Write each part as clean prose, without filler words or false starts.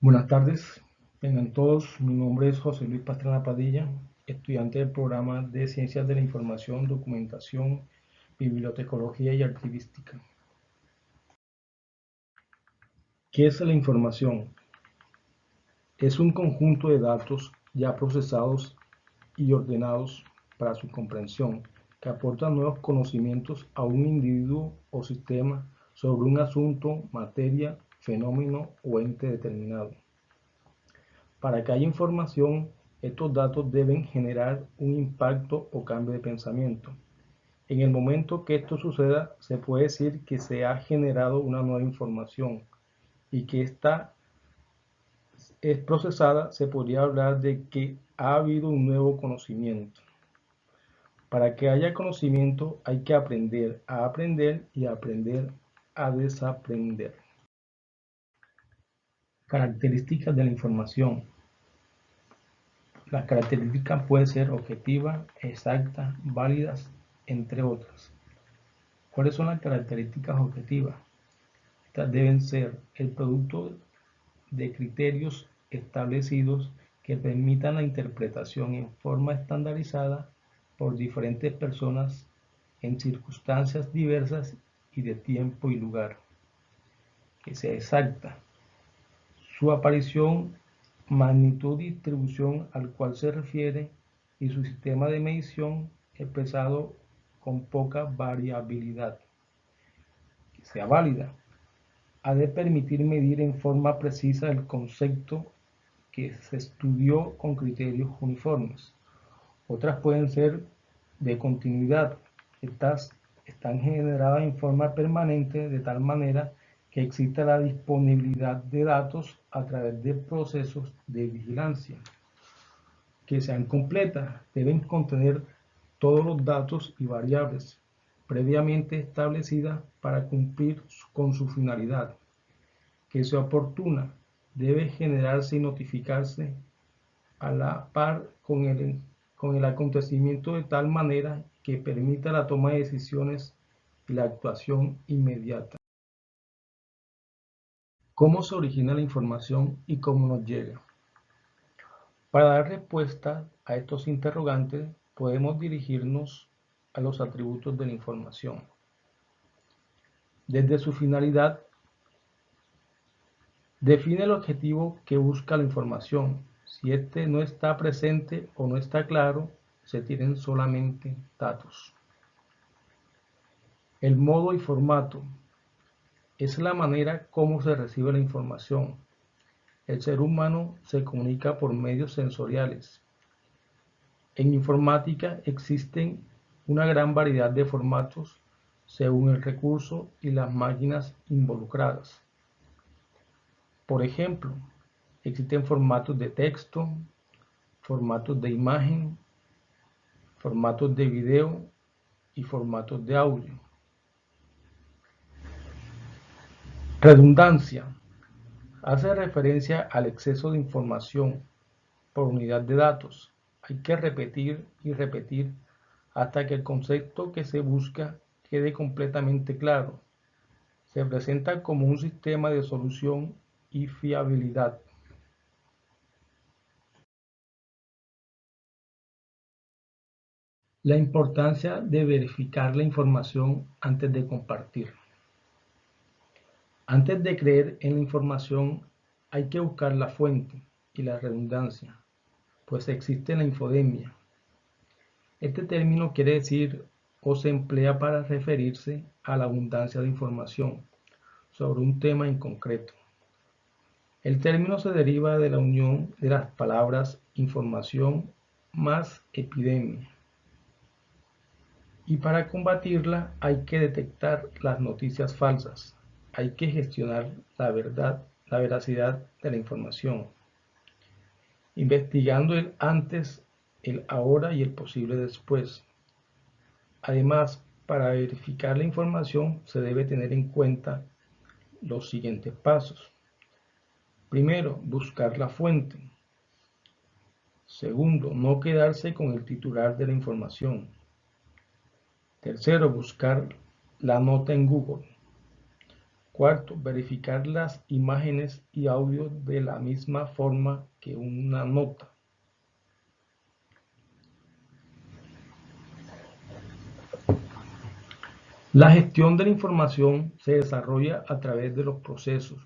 Buenas tardes, tengan todos. Mi nombre es José Luis Pastrana Padilla, estudiante del programa de Ciencias de la Información, Documentación, Bibliotecología y Archivística. ¿Qué es la información? Es un conjunto de datos ya procesados y ordenados para su comprensión, que aportan nuevos conocimientos a un individuo o sistema sobre un asunto, materia, fenómeno o ente determinado. Para que haya información, estos datos deben generar un impacto o cambio de pensamiento. En el momento que esto suceda, se puede decir que se ha generado una nueva información y que esta es procesada, se podría hablar de que ha habido un nuevo conocimiento. Para que haya conocimiento hay que aprender a aprender y aprender a desaprender. Características de la información. Las características pueden ser objetivas, exactas, válidas, entre otras. ¿Cuáles son las características objetivas? Estas deben ser el producto de criterios establecidos que permitan la interpretación en forma estandarizada por diferentes personas en circunstancias diversas y de tiempo y lugar. Que sea exacta. Su aparición, magnitud y distribución al cual se refiere y su sistema de medición expresado con poca variabilidad. Que sea válida. Ha de permitir medir en forma precisa el concepto que se estudió con criterios uniformes. Otras pueden ser de continuidad. Estas están generadas en forma permanente de tal manera que exista la disponibilidad de datos a través de procesos de vigilancia. Que sean completas, deben contener todos los datos y variables previamente establecidas para cumplir con su finalidad. Que sea oportuna, debe generarse y notificarse a la par con el acontecimiento de tal manera que permita la toma de decisiones y la actuación inmediata. ¿Cómo se origina la información y cómo nos llega? Para dar respuesta a estos interrogantes, podemos dirigirnos a los atributos de la información. Desde su finalidad, define el objetivo que busca la información. Si este no está presente o no está claro, se tienen solamente datos. El modo y formato es la manera como se recibe la información. El ser humano se comunica por medios sensoriales. En informática existen una gran variedad de formatos según el recurso y las máquinas involucradas. Por ejemplo, existen formatos de texto, formatos de imagen, formatos de video y formatos de audio. Redundancia hace referencia al exceso de información por unidad de datos. Hay que repetir y repetir hasta que el concepto que se busca quede completamente claro. Se presenta como un sistema de solución y fiabilidad. La importancia de verificar la información antes de compartir. Antes de creer en la información, hay que buscar la fuente y la redundancia, pues existe la infodemia. Este término quiere decir o se emplea para referirse a la abundancia de información sobre un tema en concreto. El término se deriva de la unión de las palabras información más epidemia. Y para combatirla hay que detectar las noticias falsas. Hay que gestionar la verdad, la veracidad de la información, investigando el antes, el ahora y el posible después. Además, para verificar la información se debe tener en cuenta los siguientes pasos. Primero, buscar la fuente. Segundo, no quedarse con el titular de la información. Tercero, buscar la nota en Google. Cuarto, verificar las imágenes y audio de la misma forma que una nota. La gestión de la información se desarrolla a través de los procesos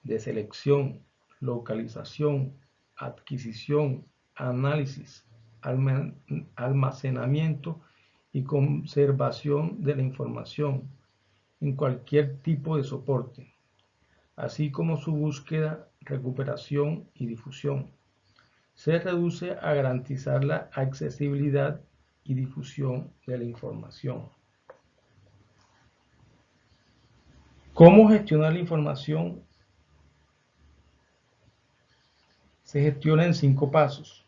de selección, localización, adquisición, análisis, almacenamiento y conservación de la información en cualquier tipo de soporte, así como su búsqueda, recuperación y difusión. Se reduce a garantizar la accesibilidad y difusión de la información. ¿Cómo gestionar la información? Se gestiona en 5 pasos.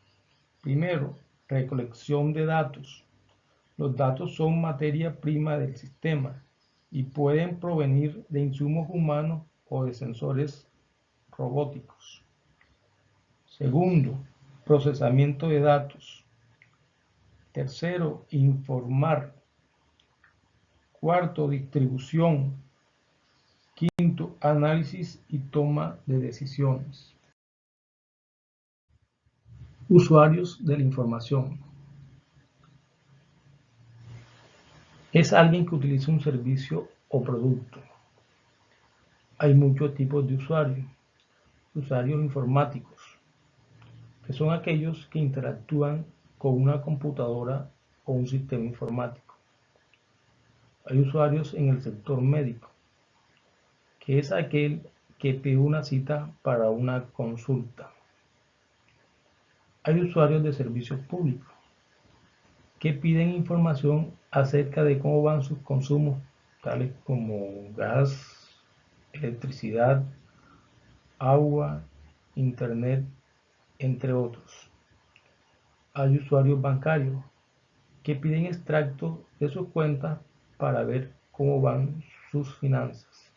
Primero, recolección de datos. Los datos son materia prima del sistema y pueden provenir de insumos humanos o de sensores robóticos. Segundo, procesamiento de datos. Tercero, informar. Cuarto, distribución. Quinto, análisis y toma de decisiones. Usuarios de la información. Es alguien que utiliza un servicio o producto. Hay muchos tipos de usuarios. Usuarios informáticos, que son aquellos que interactúan con una computadora o un sistema informático. Hay usuarios en el sector médico, que es aquel que pide una cita para una consulta. Hay usuarios de servicios públicos, que piden información acerca de cómo van sus consumos, tales como gas, electricidad, agua, internet, entre otros. Hay usuarios bancarios que piden extractos de sus cuentas para ver cómo van sus finanzas.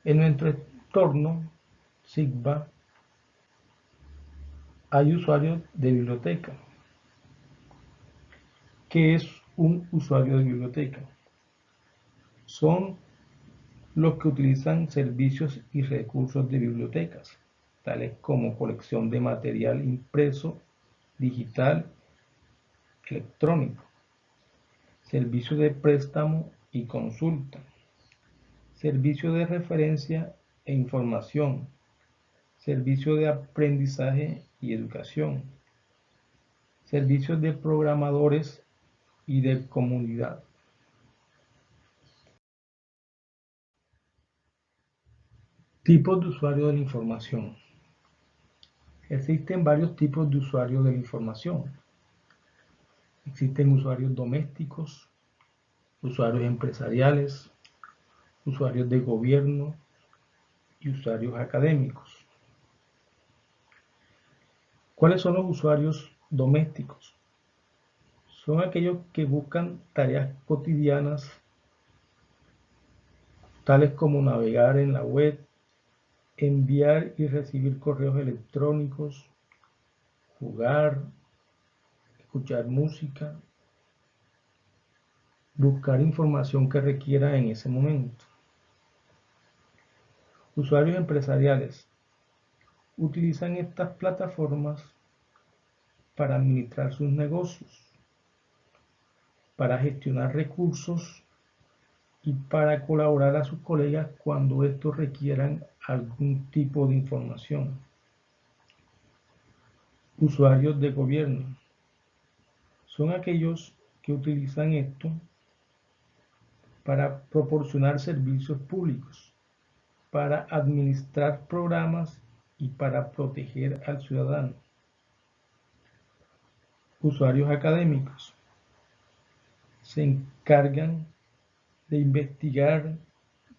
En nuestro entorno SIGBA hay usuarios de biblioteca. ¿Qué es un usuario de biblioteca? Son los que utilizan servicios y recursos de bibliotecas, tales como colección de material impreso, digital, electrónico, servicio de préstamo y consulta, servicio de referencia e información, servicio de aprendizaje y educación, servicios de programadores y de comunidad. Tipos de usuarios de la información. Existen varios tipos de usuarios de la información. Existen usuarios domésticos, usuarios empresariales, usuarios de gobierno y usuarios académicos. ¿Cuáles son los usuarios domésticos? Son aquellos que buscan tareas cotidianas, tales como navegar en la web, enviar y recibir correos electrónicos, jugar, escuchar música, buscar información que requiera en ese momento. Usuarios empresariales utilizan estas plataformas para administrar sus negocios, para gestionar recursos y para colaborar a sus colegas cuando estos requieran algún tipo de información. Usuarios de gobierno son aquellos que utilizan esto para proporcionar servicios públicos, para administrar programas y para proteger al ciudadano. Usuarios académicos se encargan de investigar,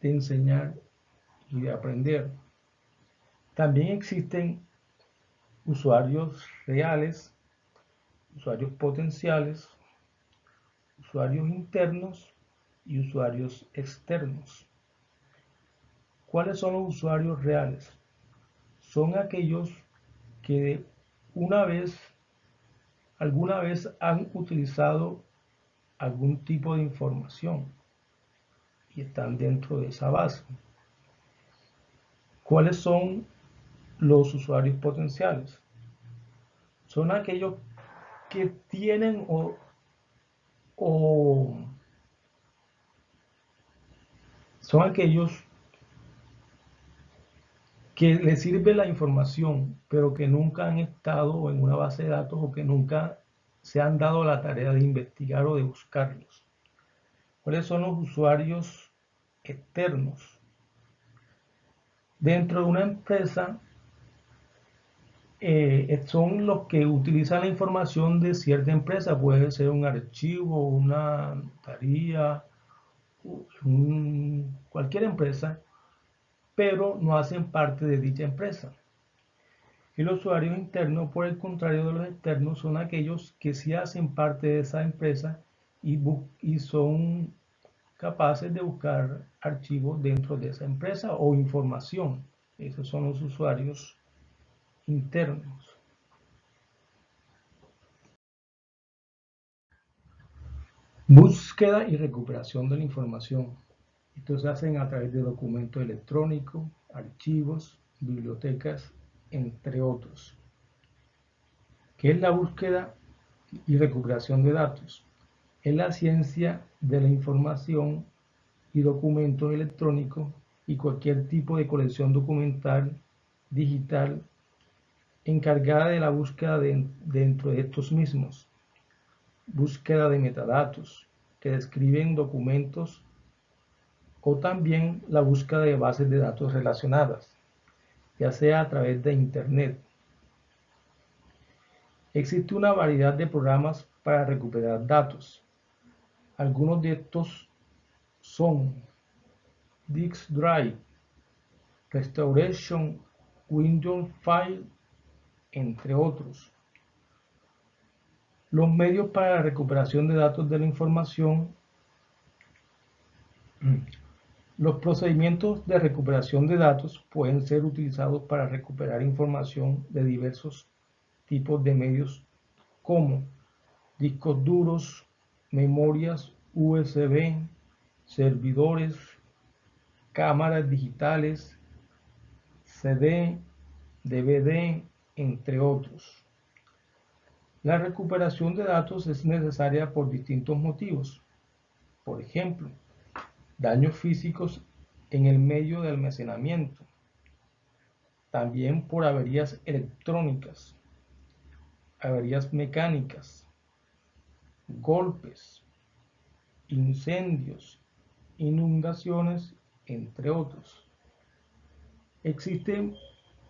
de enseñar y de aprender. También existen usuarios reales, usuarios potenciales, usuarios internos y usuarios externos. ¿Cuáles son los usuarios reales? Son aquellos que alguna vez han utilizado algún tipo de información y están dentro de esa base. ¿Cuáles son los usuarios potenciales? Son aquellos que tienen o son aquellos que les sirve la información, pero que nunca han estado en una base de datos o que nunca se han dado la tarea de investigar o de buscarlos. ¿Cuáles son los usuarios externos? Dentro de una empresa son los que utilizan la información de cierta empresa, puede ser un archivo, una notaría, cualquier empresa, pero no hacen parte de dicha empresa. Y los usuarios internos, por el contrario de los externos, son aquellos que sí hacen parte de esa empresa y son capaces de buscar archivos dentro de esa empresa o información. Esos son los usuarios internos. Búsqueda y recuperación de la información. Esto se hace a través de documentos electrónicos, archivos, bibliotecas, entre otros. ¿Qué es la búsqueda y recuperación de datos? Es la ciencia de la información y documentos electrónicos y cualquier tipo de colección documental digital encargada de la búsqueda dentro de estos mismos. Búsqueda de metadatos que describen documentos o también la búsqueda de bases de datos relacionadas, ya sea a través de Internet. Existe una variedad de programas para recuperar datos. Algunos de estos son Disk Drive, Restoration, Windows File, entre otros. Los medios para la recuperación de datos de la información. Los procedimientos de recuperación de datos pueden ser utilizados para recuperar información de diversos tipos de medios como discos duros, memorias USB, servidores, cámaras digitales, CD, DVD, entre otros. La recuperación de datos es necesaria por distintos motivos. Por ejemplo, daños físicos en el medio de almacenamiento. También por averías electrónicas, averías mecánicas, golpes, incendios, inundaciones, entre otros. Existe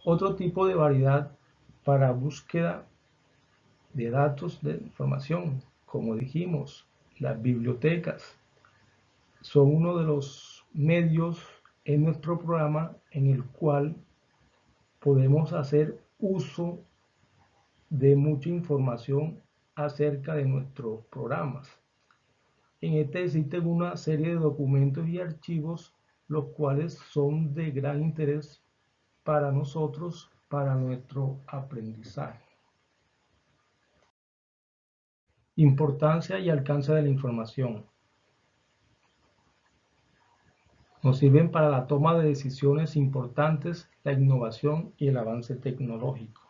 otro tipo de variedad para búsqueda de datos de información. Como dijimos, las bibliotecas son uno de los medios en nuestro programa en el cual podemos hacer uso de mucha información acerca de nuestros programas. En este existen una serie de documentos y archivos los cuales son de gran interés para nosotros, para nuestro aprendizaje. Importancia y alcance de la información. Nos sirven para la toma de decisiones importantes, la innovación y el avance tecnológico.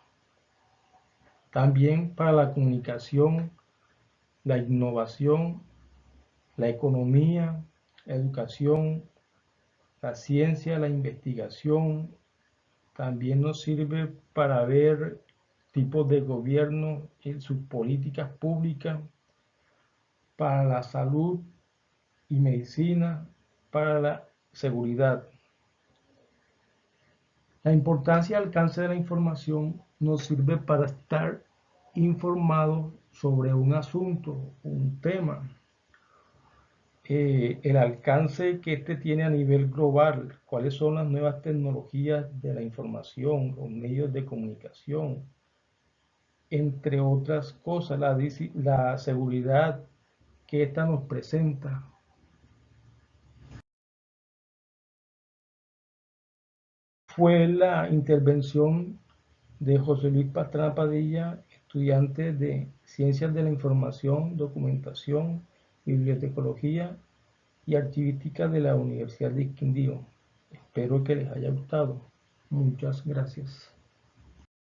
También para la comunicación, la innovación, la economía, la educación, la ciencia, la investigación. También nos sirve para ver tipos de gobierno y sus políticas públicas, para la salud y medicina, para la seguridad. La importancia y alcance de la información nos sirve para estar informados sobre un asunto, un tema. El alcance que este tiene a nivel global, cuáles son las nuevas tecnologías de la información, los medios de comunicación, entre otras cosas, la seguridad que esta nos presenta. Fue la intervención de José Luis Pastrana Padilla, estudiante de Ciencias de la Información, Documentación, Bibliotecología y archivística de la Universidad de Quindío. Espero que les haya gustado. Muchas gracias.